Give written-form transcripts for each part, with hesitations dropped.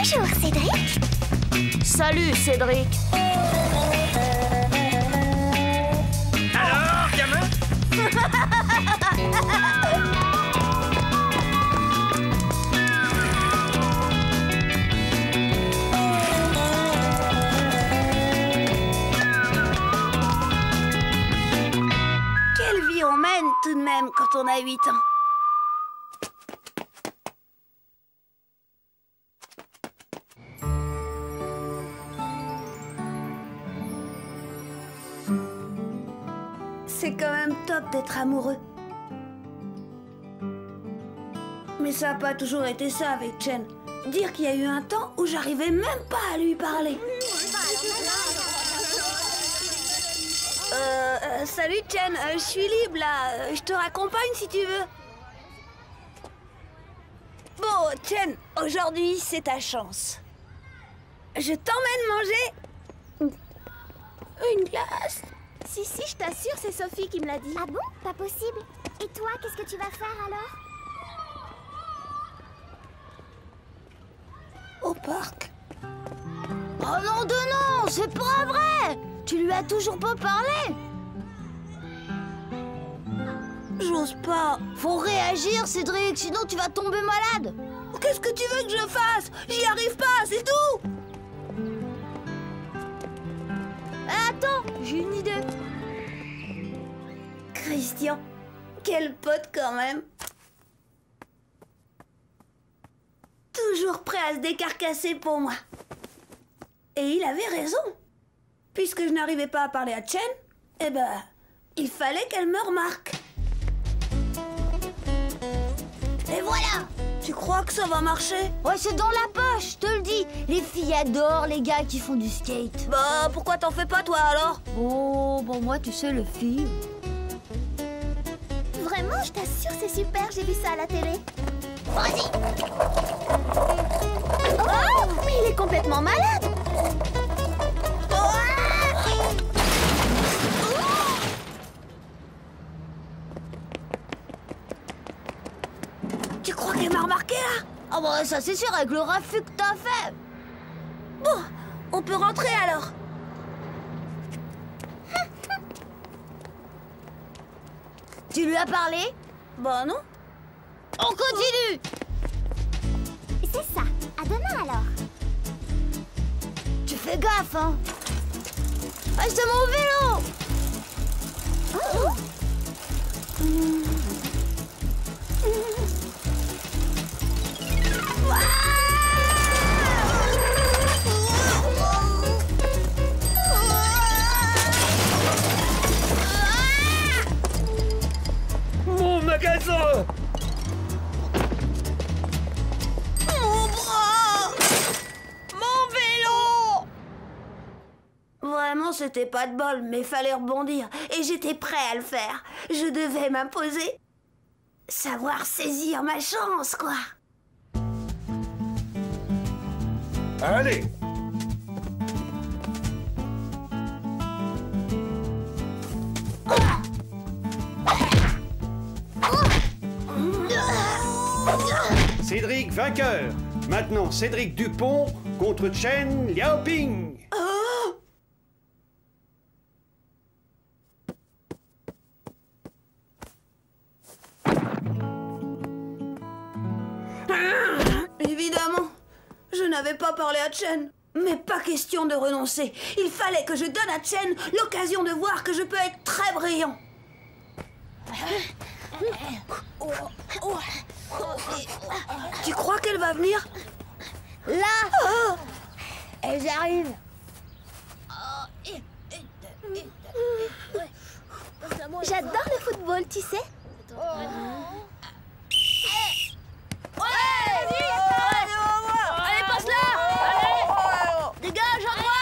Bonjour, Cédric. Salut, Cédric. Alors, gamin? Quelle vie on mène tout de même quand on a 8 ans. C'est quand même top d'être amoureux. Mais ça n'a pas toujours été ça avec Chen. Dire qu'il y a eu un temps où j'arrivais même pas à lui parler. Salut Chen, je suis libre là. Je te raccompagne si tu veux. Bon, Chen, aujourd'hui c'est ta chance. Je t'emmène manger une glace. Si, je t'assure, c'est Sophie qui me l'a dit. Ah bon? Pas possible. Et toi, qu'est-ce que tu vas faire alors? Au parc. Oh non de non, c'est pas vrai. Tu lui as toujours pas parlé. J'ose pas. Faut réagir, Cédric, sinon tu vas tomber malade. Qu'est-ce que tu veux que je fasse? J'y arrive pas, c'est tout. Attends, j'ai une idée. Christian, quel pote quand même. Toujours prêt à se décarcasser pour moi. Et il avait raison. Puisque je n'arrivais pas à parler à Chen, eh ben, il fallait qu'elle me remarque. Et voilà! Tu crois que ça va marcher? Ouais, c'est dans la poche, je te le dis. Les filles adorent les gars qui font du skate. Bah, pourquoi t'en fais pas toi alors? Oh, bon, moi, tu sais, le film. Vraiment, je t'assure, c'est super, j'ai vu ça à la télé. Vas-y. Oh, mais il est complètement malade. Tu crois qu'elle m'a remarqué là? Ah bah ça c'est sûr, avec le raffut que t'as fait. Bon, on peut rentrer alors. Tu lui as parlé? Bah non. On continue. C'est ça. À demain alors. Tu fais gaffe, hein. Ah, c'est mon vélo. Oh. Mon magasin! Mon bras! Mon vélo! Vraiment, c'était pas de bol, mais fallait rebondir. Et j'étais prêt à le faire. Je devais m'imposer. Savoir saisir ma chance, quoi. Allez! Cédric vainqueur. Maintenant, Cédric Dupont contre Chen Liaoping. Évidemment, je n'avais pas parlé à Chen. Mais pas question de renoncer. Il fallait que je donne à Chen l'occasion de voir que je peux être très brillant. Tu crois qu'elle va venir? Là. Elles arrivent. J'adore le football, tu sais. Allez, passe-la. Allez. Dégage à droite.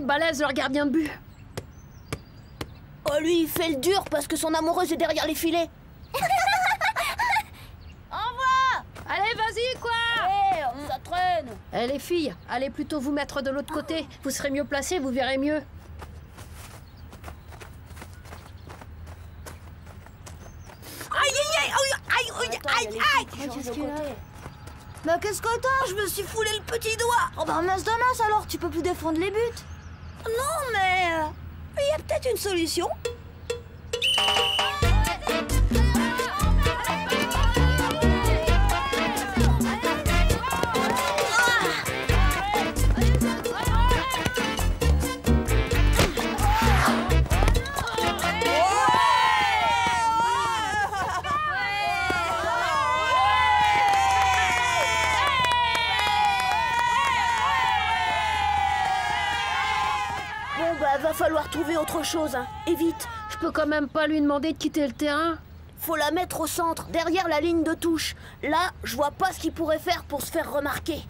balèze leur gardien de but. Oh, lui, il fait le dur parce que son amoureuse est derrière les filets. Envoie! Allez, vas-y, quoi! Hé, ça traîne. Eh, les filles, allez plutôt vous mettre de l'autre côté. Vous serez mieux placés, vous verrez mieux. Bah, qu'est-ce que t'as? Je me suis foulé le petit doigt. Oh, bah, mince de mince alors, tu peux plus défendre les buts. Non, mais il y a peut-être une solution. Bon, bah, va falloir trouver autre chose, hein. Et vite. Je peux quand même pas lui demander de quitter le terrain. Faut la mettre au centre, derrière la ligne de touche. Là, je vois pas ce qu'il pourrait faire pour se faire remarquer.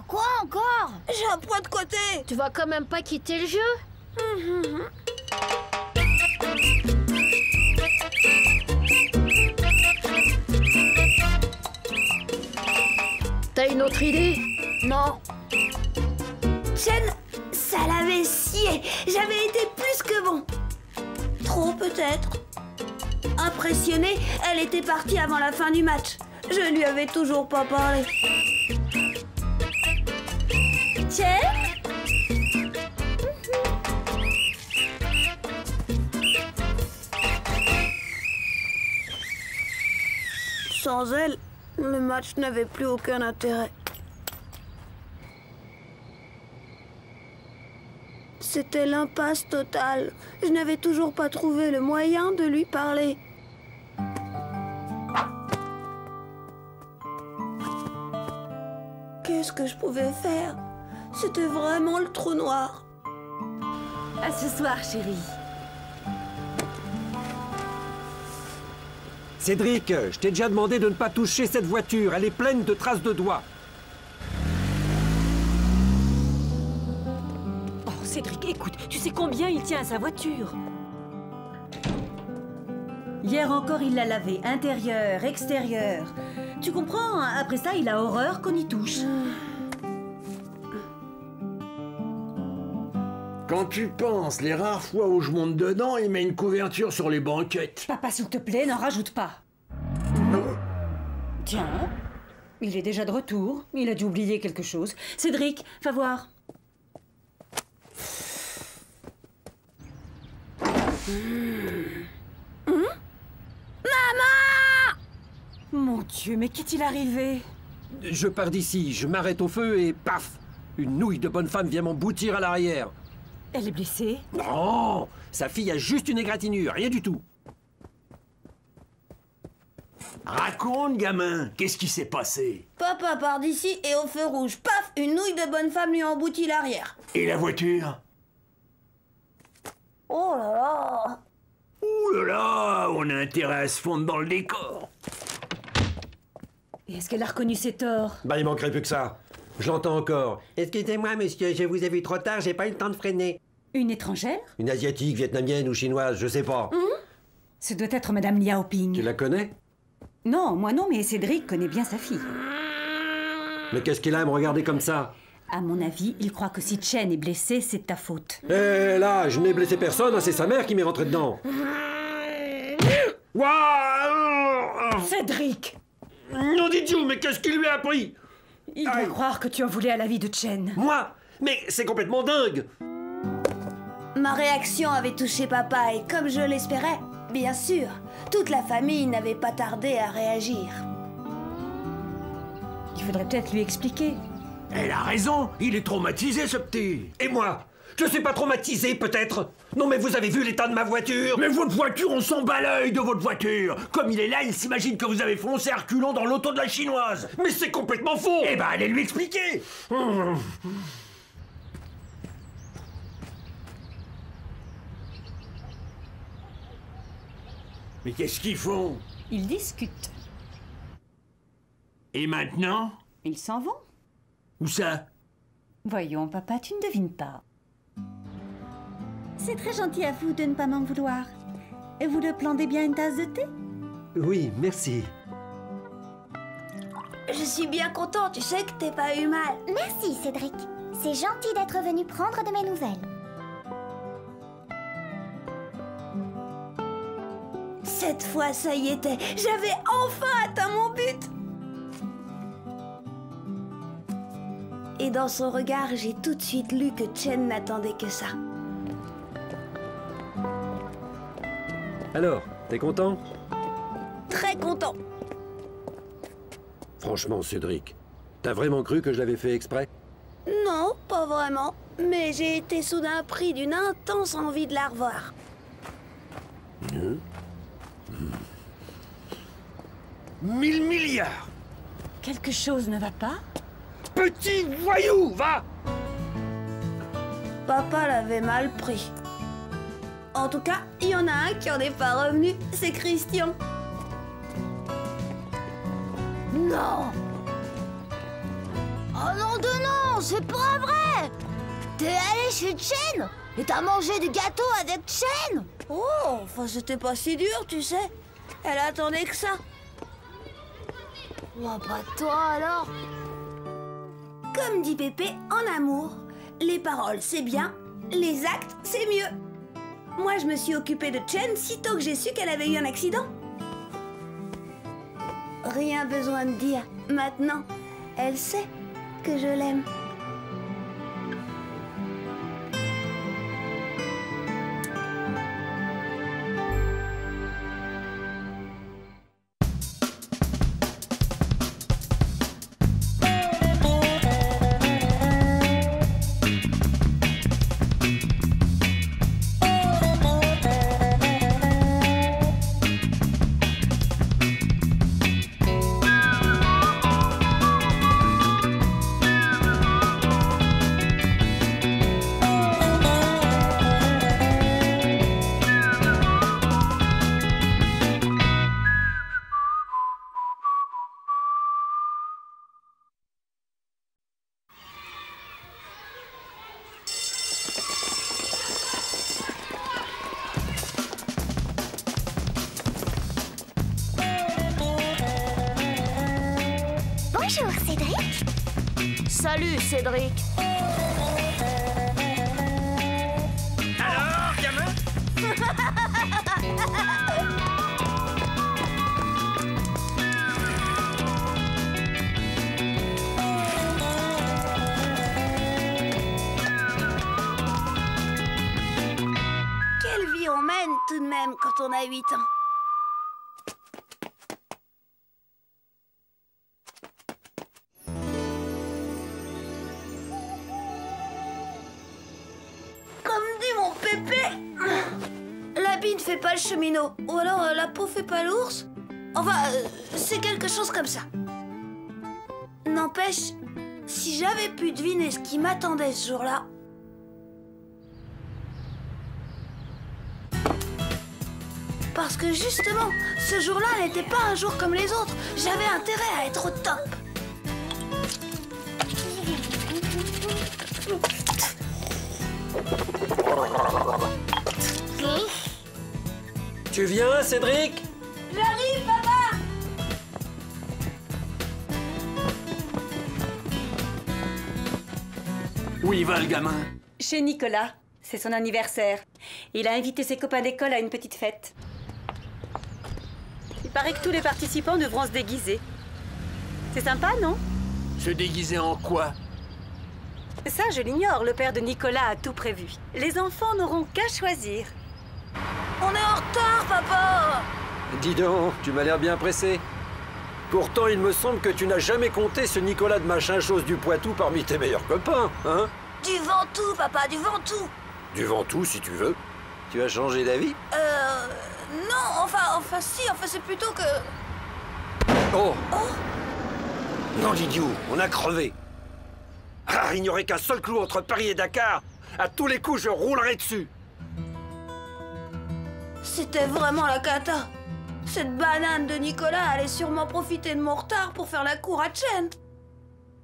Quoi encore? J'ai un point de côté. Tu vas quand même pas quitter le jeu? T'as une autre idée? Non. Chen, ça l'avait scié. J'avais été plus que bon. Trop peut-être. Impressionnée, elle était partie avant la fin du match. Je lui avais toujours pas parlé. Chen? Sans elle, le match n'avait plus aucun intérêt. C'était l'impasse totale. Je n'avais toujours pas trouvé le moyen de lui parler. Qu'est-ce que je pouvais faire? C'était vraiment le trou noir. À ce soir, chérie. Cédric, je t'ai déjà demandé de ne pas toucher cette voiture. Elle est pleine de traces de doigts. Oh, Cédric, écoute, tu sais combien il tient à sa voiture? Hier encore, il l'a lavé, intérieur, extérieur. Tu comprends? Après ça, il a horreur qu'on y touche. Quand tu penses les rares fois où je monte dedans, il met une couverture sur les banquettes. Papa, s'il te plaît, n'en rajoute pas. Tiens, il est déjà de retour. Il a dû oublier quelque chose. Cédric, va voir. Maman! Mon Dieu, mais qu'est-il arrivé? Je pars d'ici, je m'arrête au feu et paf! Une nouille de bonne femme vient m'emboutir à l'arrière. Elle est blessée? Non! Sa fille a juste une égratignure, rien du tout. Raconte, gamin, qu'est-ce qui s'est passé? Papa part d'ici et au feu rouge, paf, une nouille de bonne femme lui emboutit l'arrière. Et la voiture? Oh là là! Ouh là là, on a intérêt à se fondre dans le décor. Et est-ce qu'elle a reconnu ses torts? Bah, il manquerait plus que ça. Je l'entends encore. Excusez-moi, monsieur, je vous ai vu trop tard, j'ai pas eu le temps de freiner. Une étrangère? Une asiatique, vietnamienne ou chinoise, je sais pas. Ce doit être Madame Liao Ping. Tu la connais? Non, moi non, mais Cédric connaît bien sa fille. Mais qu'est-ce qu'il a à me regarder comme ça? À mon avis, il croit que si Chen est blessée, c'est de ta faute. Eh là, je n'ai blessé personne, c'est sa mère qui m'est rentrée dedans. Waouh! Cédric! Non, dites-vous, mais qu'est-ce qu'il lui a pris? Il doit croire que tu en voulais à la vie de Chen. Moi? Mais c'est complètement dingue! Ma réaction avait touché papa et comme je l'espérais, bien sûr, toute la famille n'avait pas tardé à réagir. Il faudrait peut-être lui expliquer. Elle a raison, il est traumatisé ce petit. Et moi? Je suis pas traumatisé, peut-être? Non, mais vous avez vu l'état de ma voiture? Mais votre voiture, on s'en bat l'œil de votre voiture. Comme il est là, il s'imagine que vous avez foncé à reculons dans l'auto de la chinoise. Mais c'est complètement faux! Eh ben, allez lui expliquer. Mais qu'est-ce qu'ils font? Ils discutent. Et maintenant? Ils s'en vont. Où ça? Voyons, papa, tu ne devines pas. C'est très gentil à vous de ne pas m'en vouloir. Et vous le plandez bien une tasse de thé? Oui, merci. Je suis bien content, tu sais que t'es pas eu mal. Merci, Cédric. C'est gentil d'être venu prendre de mes nouvelles. Cette fois, ça y était. J'avais enfin atteint mon but. Et dans son regard, j'ai tout de suite lu que Chen n'attendait que ça. Alors, t'es content? Très content. Franchement, Cédric, t'as vraiment cru que je l'avais fait exprès? Non, pas vraiment. Mais j'ai été soudain pris d'une intense envie de la revoir. 1000 milliards! Quelque chose ne va pas? Petit voyou, va! Papa l'avait mal pris. En tout cas, il y en a un qui en est pas revenu, c'est Christian. Non. Oh non de non, c'est pas vrai. T'es allé chez Chen et t'as mangé du gâteau avec Chen. Oh, enfin c'était pas si dur, tu sais. Elle attendait que ça. Oh, pas toi alors. Comme dit Pépé, en amour, les paroles c'est bien, les actes c'est mieux. Moi je me suis occupée de Chen sitôt que j'ai su qu'elle avait eu un accident. Rien besoin de dire, maintenant, elle sait que je l'aime. Bonjour, Cédric. Salut Cédric. Alors, gamin? Quelle vie on mène tout de même quand on a 8 ans. Comme dit mon Pépé, l'habit ne fait pas le cheminot. Ou alors la peau fait pas l'ours. Enfin, c'est quelque chose comme ça. N'empêche, si j'avais pu deviner ce qui m'attendait ce jour-là... Parce que justement, ce jour-là n'était pas un jour comme les autres. J'avais intérêt à être au top. Tu viens, Cédric? J'arrive, papa! Où il va, le gamin? Chez Nicolas. C'est son anniversaire. Il a invité ses copains d'école à une petite fête. Il paraît que tous les participants devront se déguiser. C'est sympa, non? Se déguiser en quoi? Ça, je l'ignore. Le père de Nicolas a tout prévu. Les enfants n'auront qu'à choisir. On est en retard, papa! Dis donc, tu m'as l'air bien pressé. Pourtant, il me semble que tu n'as jamais compté ce Nicolas de machin-chose du Poitou parmi tes meilleurs copains, hein? Du Ventoux, papa, du Ventoux! Du Ventoux, si tu veux. Tu as changé d'avis? Non, enfin si, c'est plutôt que... Oh! Non, l'idiot, on a crevé. Ah, il n'y aurait qu'un seul clou entre Paris et Dakar. À tous les coups, je roulerai dessus. C'était vraiment la cata. Cette banane de Nicolas allait sûrement profiter de mon retard pour faire la cour à Chen.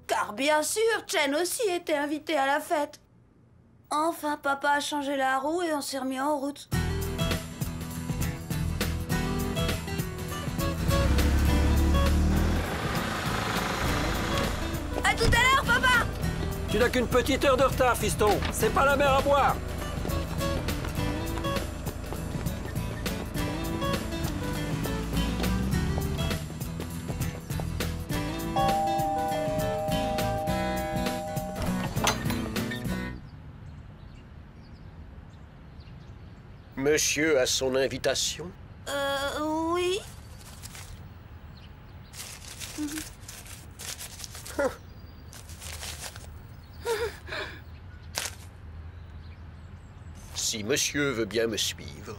Car bien sûr, Chen aussi était invité à la fête. Enfin, papa a changé la roue et on s'est remis en route. À tout à l'heure, papa! Tu n'as qu'une petite heure de retard, fiston. C'est pas la mer à boire. Monsieur a son invitation? Oui. Si monsieur veut bien me suivre.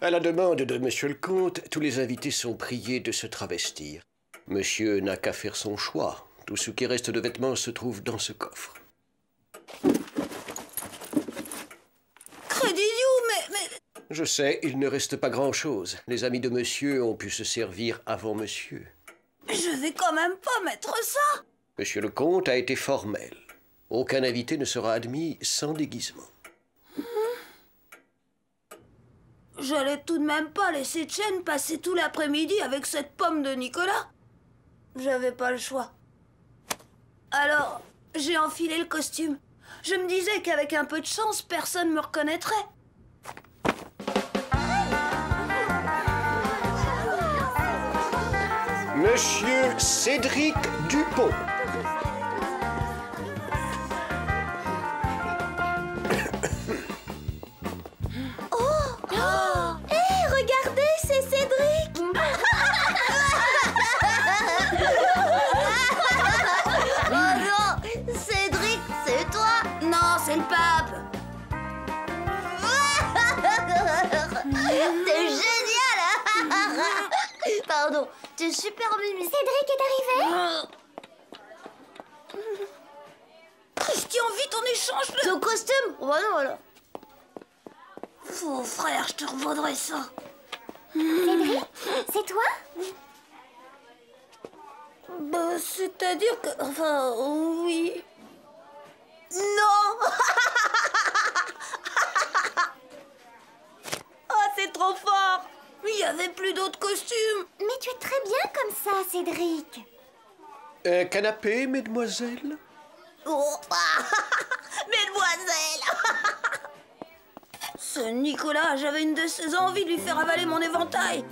À la demande de monsieur le comte, tous les invités sont priés de se travestir. Monsieur n'a qu'à faire son choix. Tout ce qui reste de vêtements se trouve dans ce coffre. Je sais, il ne reste pas grand-chose. Les amis de monsieur ont pu se servir avant monsieur. Je vais quand même pas mettre ça. Monsieur le comte a été formel. Aucun invité ne sera admis sans déguisement. J'allais tout de même pas laisser Chen passer tout l'après-midi avec cette pomme de Nicolas. J'avais pas le choix. Alors, j'ai enfilé le costume. Je me disais qu'avec un peu de chance, personne me reconnaîtrait. Monsieur Cédric Dupont. Regardez, c'est Cédric. Oh non, Cédric, c'est toi. Non, c'est le pape. T'es génial. Pardon, t'es super mimi. Cédric est arrivé? Christian, vite, on échange le... Ton costume? Oh bah non, alors. Faux frère, je te revaudrai ça. Cédric, c'est toi? Bah, c'est-à-dire que... Enfin, oui... Non. Oh, c'est trop fort. Il y avait plus d'autres costumes. Mais tu es très bien comme ça, Cédric. Un canapé, mesdemoiselles? Oh. Mesdemoiselles. Ce Nicolas, j'avais une de ses envies de lui faire avaler mon éventail.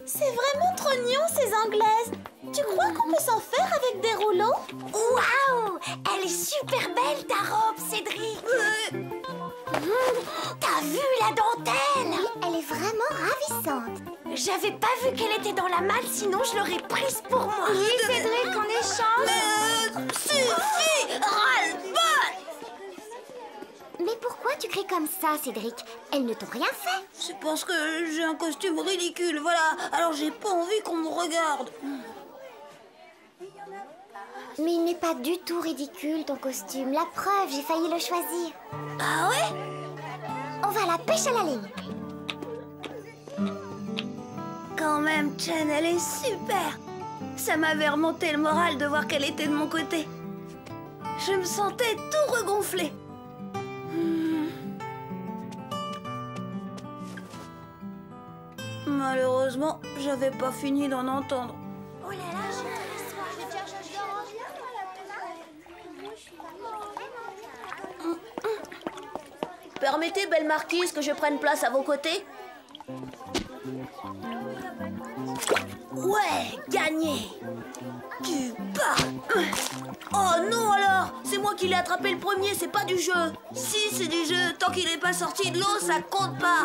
C'est vraiment trop mignon, ces Anglaises. Tu crois qu'on peut s'en faire avec des rouleaux? Waouh! Elle est super belle, ta robe, Cédric. T'as vu la dentelle? Oui, elle est vraiment ravissante. J'avais pas vu qu'elle était dans la malle, sinon je l'aurais prise pour moi. Oui, Cédric, en échange. Suffit! Ras-le-bol! Mais pourquoi tu cries comme ça, Cédric? Elles ne t'ont rien fait. C'est parce que j'ai un costume ridicule, voilà. Alors j'ai pas envie qu'on me regarde. Mais il n'est pas du tout ridicule, ton costume. La preuve, j'ai failli le choisir. Ah ouais? On va à la pêche à la ligne. Quand même, Chen, elle est super. Ça m'avait remonté le moral de voir qu'elle était de mon côté. Je me sentais tout regonflé. Malheureusement, j'avais pas fini d'en entendre. Oh là là, Permettez, belle marquise, que je prenne place à vos côtés? Ouais, gagné. Tu pars. Oh non alors, c'est moi qui l'ai attrapé le premier, c'est pas du jeu. Si, c'est du jeu. Tant qu'il n'est pas sorti de l'eau, ça compte pas.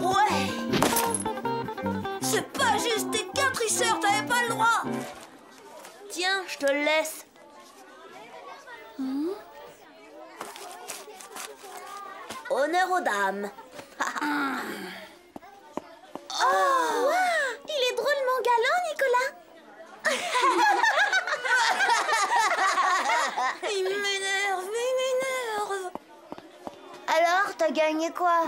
Ouais. C'est pas juste, t'es qu'un tricheur, t'avais pas le droit. Tiens, je te le laisse. Honneur aux dames. Oh, wow, il est drôlement galant, Nicolas. Il m'énerve, il m'énerve. Alors, t'as gagné quoi?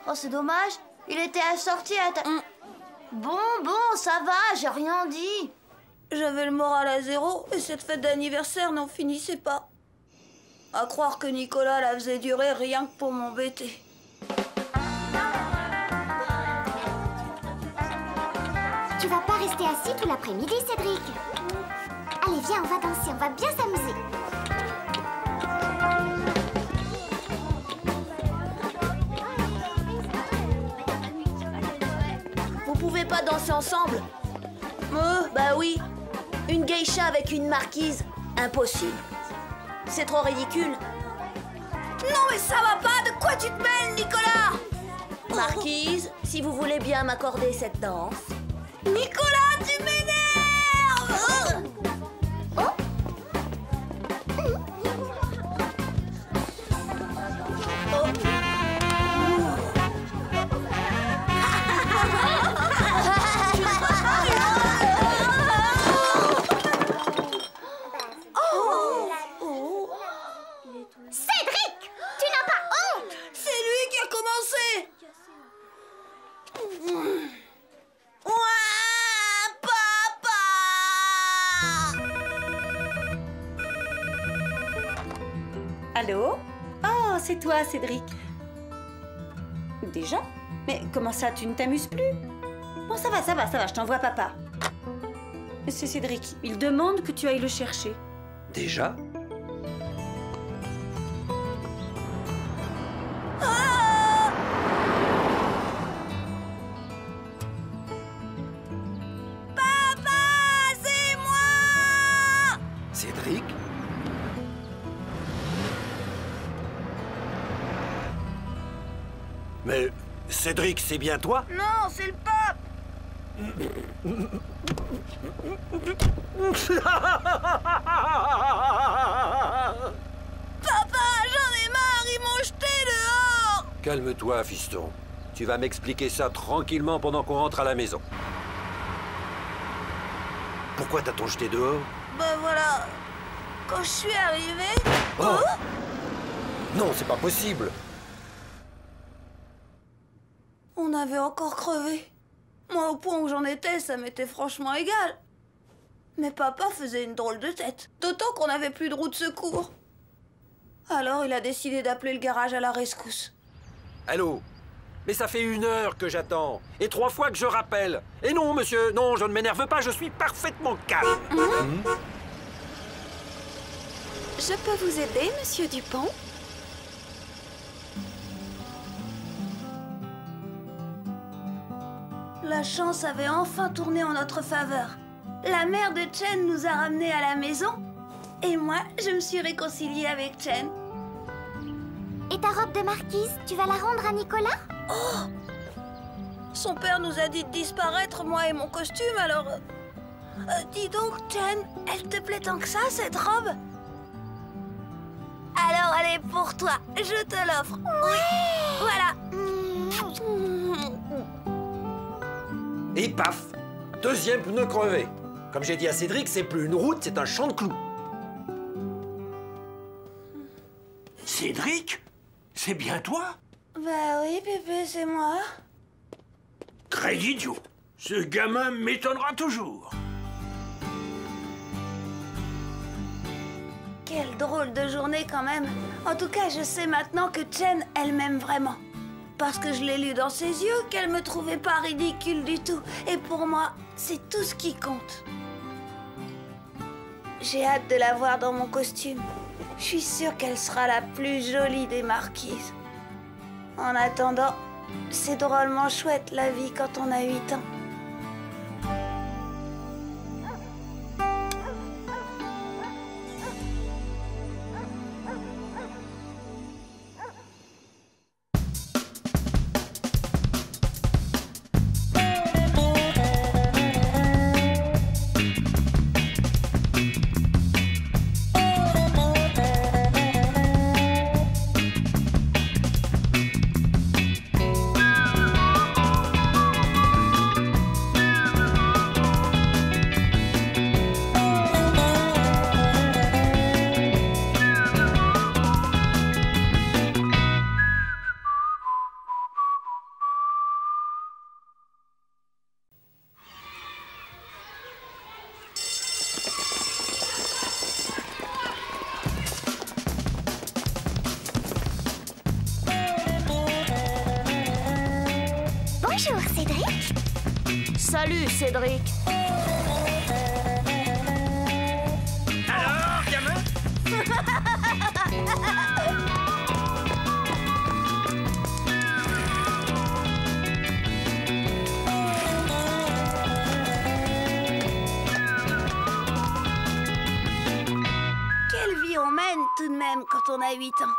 Oh, c'est dommage. Il était assorti à ta... Bon, ça va, j'ai rien dit. J'avais le moral à zéro et cette fête d'anniversaire n'en finissait pas. À croire que Nicolas la faisait durer rien que pour m'embêter. Tu vas pas rester assis tout l'après-midi, Cédric. Allez, viens, on va danser, on va bien s'amuser. Vous pouvez pas danser ensemble? Bah oui. Une geisha avec une marquise, impossible. C'est trop ridicule. Non mais ça va pas, de quoi tu te mêles, Nicolas? Marquise, si vous voulez bien m'accorder cette danse. Nicolas, tu m'énerves! Cédric, tu n'as pas honte? C'est lui qui a commencé! Ouah, papa! Allô? Oh, c'est toi, Cédric. Déjà? Mais comment ça, tu ne t'amuses plus? Bon, ça va, je t'envoie papa. C'est Cédric, il demande que tu ailles le chercher. Déjà? Cédric? Mais Cédric, c'est bien toi? Non, c'est le pape! Papa, j'en ai marre, ils m'ont jeté dehors! Calme-toi, fiston. Tu vas m'expliquer ça tranquillement pendant qu'on rentre à la maison. Pourquoi t'as-t-on jeté dehors? Ben voilà, quand je suis arrivée... Oh! Non, c'est pas possible. On avait encore crevé. Moi, au point où j'en étais, ça m'était franchement égal. Mais papa faisait une drôle de tête. D'autant qu'on n'avait plus de roue de secours. Alors il a décidé d'appeler le garage à la rescousse. Allô? Mais ça fait 1 heure que j'attends. Et 3 fois que je rappelle. Et non, monsieur, non, je ne m'énerve pas, je suis parfaitement calme. Je peux vous aider, monsieur Dupont? La chance avait enfin tourné en notre faveur. La mère de Chen nous a ramenés à la maison. Et moi, je me suis réconciliée avec Chen. Et ta robe de marquise, tu vas la rendre à Nicolas? Oh! Son père nous a dit de disparaître, moi et mon costume, alors... dis donc, Chen, elle te plaît tant que ça, cette robe? Alors, elle est pour toi, je te l'offre. Oui! Voilà. Et paf! 2e pneu crevé. Comme j'ai dit à Cédric, c'est plus une route, c'est un champ de clous. Cédric? C'est bien toi? Bah oui, Pépé, c'est moi. Greg idiot. Ce gamin m'étonnera toujours. Quelle drôle de journée quand même. En tout cas, je sais maintenant que Chen, elle m'aime vraiment. Parce que je l'ai lu dans ses yeux qu'elle me trouvait pas ridicule du tout. Et pour moi, c'est tout ce qui compte. J'ai hâte de la voir dans mon costume. Je suis sûre qu'elle sera la plus jolie des marquises. En attendant, c'est drôlement chouette la vie quand on a 8 ans. Bonjour, Cédric. Salut, Cédric. Alors, gamin? Quelle vie on mène tout de même quand on a 8 ans.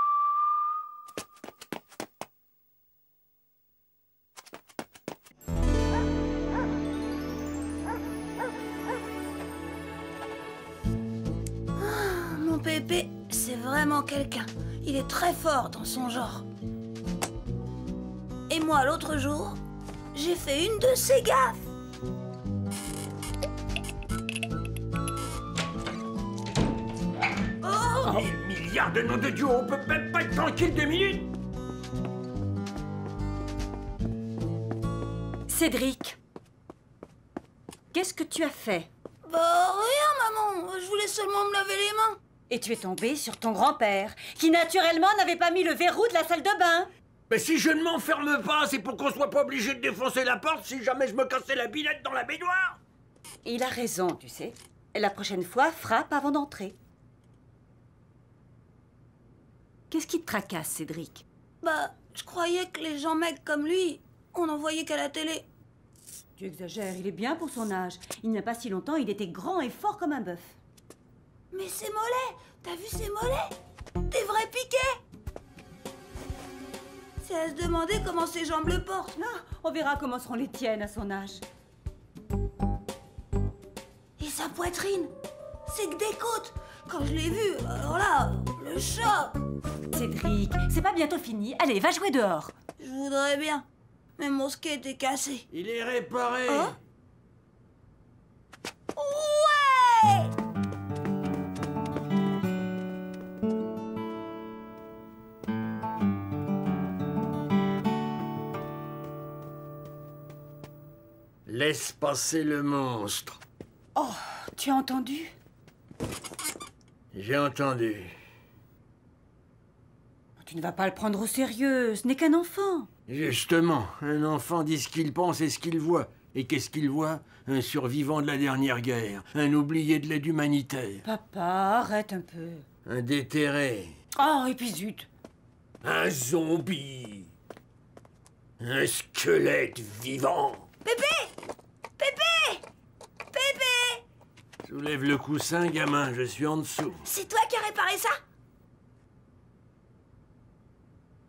Mon Pépé, c'est vraiment quelqu'un. Il est très fort dans son genre. Et moi, l'autre jour, j'ai fait une de ses gaffes. Oh, milliards de noms de Dieu, on peut même pas être tranquille 2 minutes. Cédric, qu'est-ce que tu as fait? Bah rien, maman. Je voulais seulement me laver les mains. Et tu es tombé sur ton grand-père, qui naturellement n'avait pas mis le verrou de la salle de bain. Mais si je ne m'enferme pas, c'est pour qu'on soit pas obligé de défoncer la porte si jamais je me cassais la billette dans la baignoire. Il a raison, tu sais. La prochaine fois, frappe avant d'entrer. Qu'est-ce qui te tracasse, Cédric? Bah, je croyais que les gens mecs comme lui, on n'en voyait qu'à la télé. Tu exagères, il est bien pour son âge. Il n'y a pas si longtemps, il était grand et fort comme un bœuf. Mais ses mollets, t'as vu ses mollets? Des vrais piquets. C'est à se demander comment ses jambes le portent. Ah, on verra comment seront les tiennes à son âge. Et sa poitrine, c'est que des côtes. Quand je l'ai vu, alors là, le choc. Cédric, c'est pas bientôt fini. Allez, va jouer dehors. Je voudrais bien, mais mon skate est cassé. Il est réparé. Hein? Ouais! Laisse passer le monstre. Oh, tu as entendu? J'ai entendu. Tu ne vas pas le prendre au sérieux, ce n'est qu'un enfant. Justement, un enfant dit ce qu'il pense et ce qu'il voit. Et qu'est-ce qu'il voit? Un survivant de la dernière guerre, un oublié de l'aide humanitaire. Papa, arrête un peu. Un déterré. Oh, et puis zut. Un zombie. Un squelette vivant. Pépé! Pépé! Pépé! Soulève le coussin, gamin, je suis en dessous. C'est toi qui as réparé ça?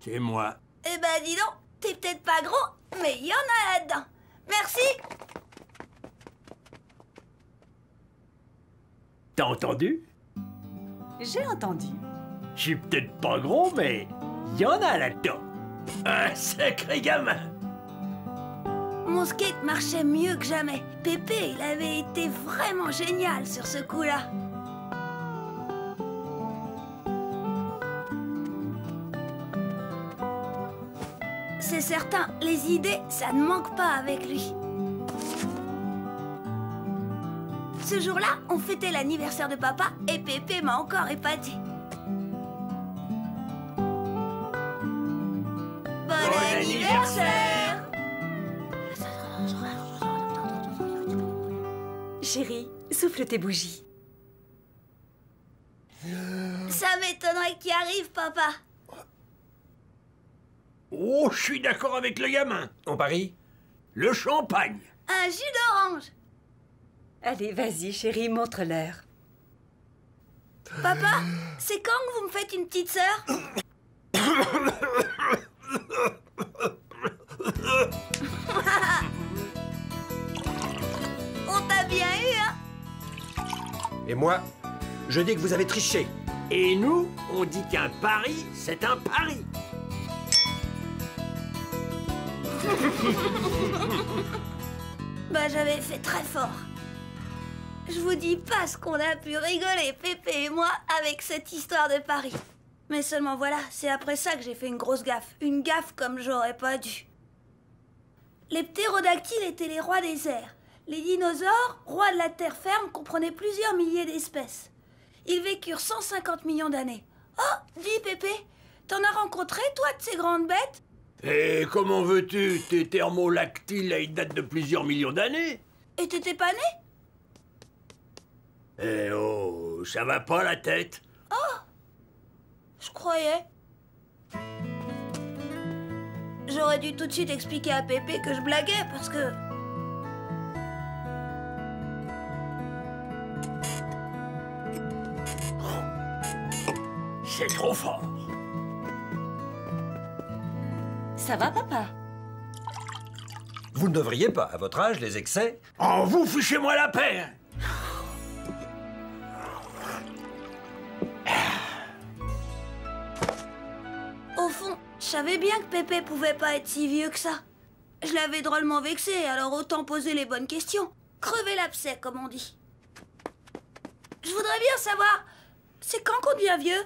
C'est moi. Eh ben dis donc, t'es peut-être pas gros, mais il y en a là-dedans. Merci. T'as entendu? J'ai entendu. Je suis peut-être pas gros, mais il y en a là-dedans. Un sacré gamin. Mon skate marchait mieux que jamais. Pépé, il avait été vraiment génial sur ce coup-là. C'est certain, les idées, ça ne manque pas avec lui. Ce jour-là, on fêtait l'anniversaire de papa et Pépé m'a encore épaté. Bon anniversaire! Chérie, souffle tes bougies. Ça m'étonnerait qu'il arrive, papa. Oh, je suis d'accord avec le gamin. On parie? Le champagne. Un jus d'orange. Allez, vas-y, chérie, montre-leur. Papa, c'est quand que vous me faites une petite sœur? On t'a bien eu, hein? Et moi, je dis que vous avez triché. Et nous, on dit qu'un pari, c'est un pari. Bah, j'avais fait très fort. Je vous dis pas ce qu'on a pu rigoler, Pépé et moi, avec cette histoire de Paris. Mais seulement voilà, c'est après ça que j'ai fait une grosse gaffe. Une gaffe comme j'aurais pas dû. Les ptérodactyles étaient les rois des airs. Les dinosaures, rois de la terre ferme, comprenaient plusieurs milliers d'espèces. Ils vécurent 150 millions d'années. Oh, dis Pépé, t'en as rencontré, toi, de ces grandes bêtes? Et comment veux-tu? Tes thermolactyles, ils datent de plusieurs millions d'années. Et t'étais pas né? Eh oh, ça va pas la tête? Je croyais. J'aurais dû tout de suite expliquer à Pépé que je blaguais parce que... C'est trop fort. Ça va, papa? Vous ne devriez pas, à votre âge, les excès. Oh, vous fichez-moi la paix! Au fond, je savais bien que Pépé pouvait pas être si vieux que ça. Je l'avais drôlement vexé, alors autant poser les bonnes questions. Crever l'abcès, comme on dit. Je voudrais bien savoir, c'est quand qu'on devient vieux?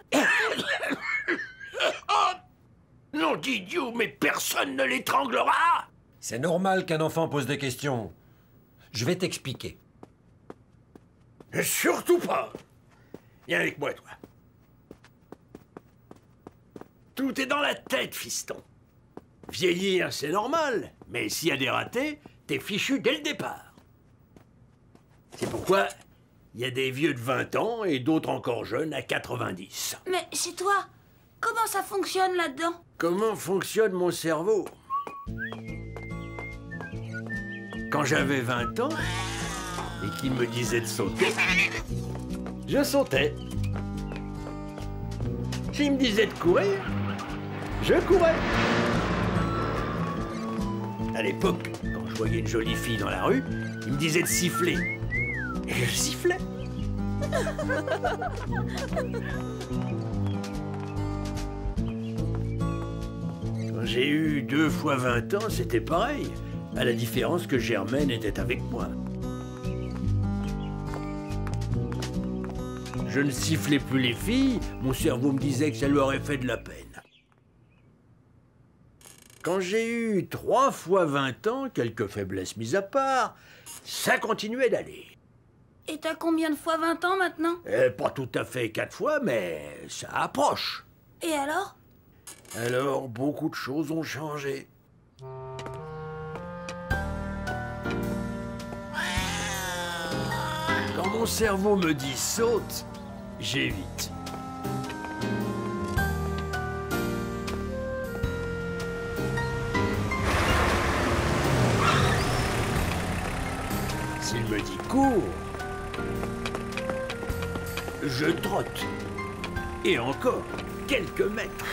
Non d'idiot, mais personne ne l'étranglera! C'est normal qu'un enfant pose des questions. Je vais t'expliquer. Surtout pas! Viens avec moi, toi. Tout est dans la tête, fiston. Vieillir, c'est normal, mais s'il y a des ratés, t'es fichu dès le départ. C'est pourquoi il y a des vieux de 20 ans et d'autres encore jeunes à 90. Mais c'est toi. Comment ça fonctionne là-dedans? Comment fonctionne mon cerveau? Quand j'avais 20 ans et qu'il me disait de sauter, je sautais. S'il me disait de courir, je courais. À l'époque, quand je voyais une jolie fille dans la rue, il me disait de siffler. Et je sifflais. Quand j'ai eu 2 fois 20 ans, c'était pareil, à la différence que Germaine était avec moi. Je ne sifflais plus les filles, mon cerveau me disait que ça lui aurait fait de la peine. Quand j'ai eu 3 fois 20 ans, quelques faiblesses mises à part, ça continuait d'aller. Et t'as combien de fois 20 ans maintenant? Pas tout à fait 4 fois, mais ça approche. Et alors? Alors, beaucoup de choses ont changé. Quand mon cerveau me dit saute, j'évite. S'il me dit cours, je trotte. Et encore quelques mètres.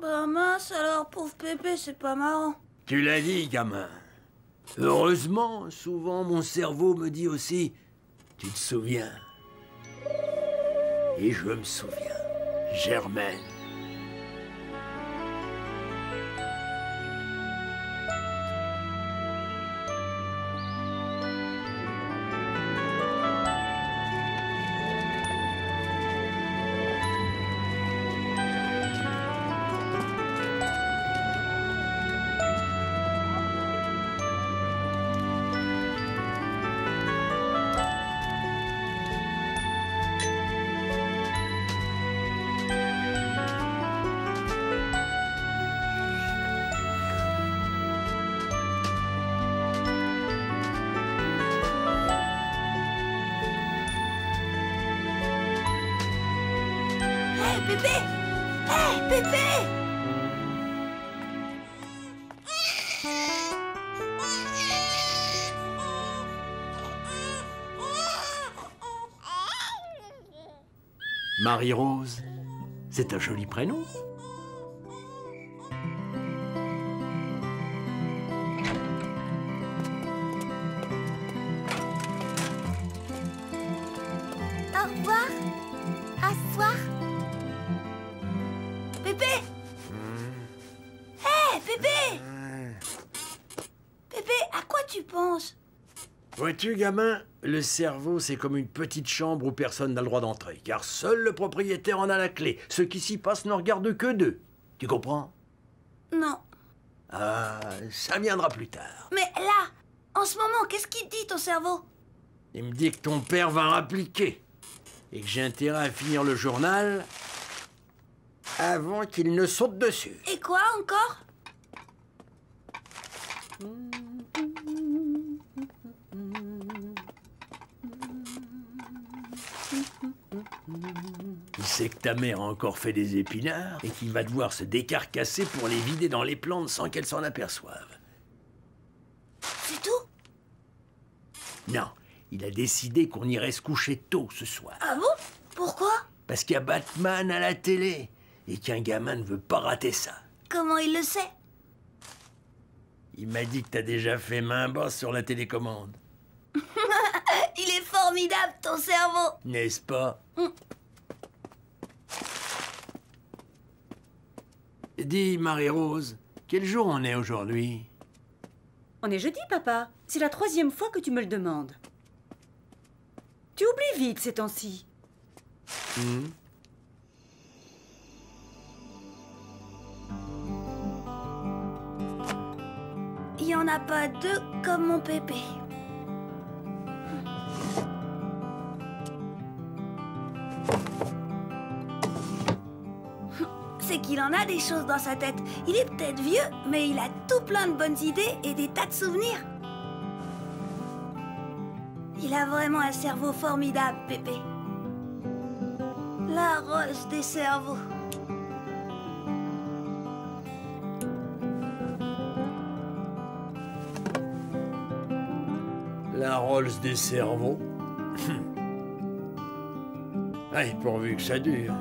Bah mince alors, pauvre Pépé, c'est pas marrant. Tu l'as dit, gamin. Heureusement, souvent mon cerveau me dit aussi « Tu te souviens ?» Et je me souviens. Germaine. Pépé! Hé, Pépé! Marie-Rose, c'est un joli prénom. Au revoir. À ce soir. Pépé! Hé, Pépé! Pépé, à quoi tu penses? Vois-tu, gamin, le cerveau, c'est comme une petite chambre où personne n'a le droit d'entrer, car seul le propriétaire en a la clé. Ce qui s'y passe ne regarde que d'eux. Tu comprends? Non. Ah, ça viendra plus tard. Mais là, en ce moment, qu'est-ce qu'il te dit, ton cerveau? Il me dit que ton père va rappliquer, et que j'ai intérêt à finir le journal avant qu'il ne saute dessus. Et quoi encore? Il sait que ta mère a encore fait des épinards et qu'il va devoir se décarcasser pour les vider dans les plantes sans qu'elle s'en aperçoive. C'est tout? Non, il a décidé qu'on irait se coucher tôt ce soir. Ah bon? Pourquoi? Parce qu'il y a Batman à la télé et qu'un gamin ne veut pas rater ça. Comment il le sait? Il m'a dit que t'as déjà fait main basse sur la télécommande. Il est formidable, ton cerveau! N'est-ce pas? Dis, Marie-Rose, quel jour on est aujourd'hui? On est jeudi, papa. C'est la 3e fois que tu me le demandes. Tu oublies vite ces temps-ci. Il n'y en a pas deux comme mon pépé. C'est qu'il en a des choses dans sa tête. Il est peut-être vieux, mais il a tout plein de bonnes idées et des tas de souvenirs. Il a vraiment un cerveau formidable, Pépé. La rose des cerveaux. La Rolls des cerveaux. Allez, pourvu que ça dure.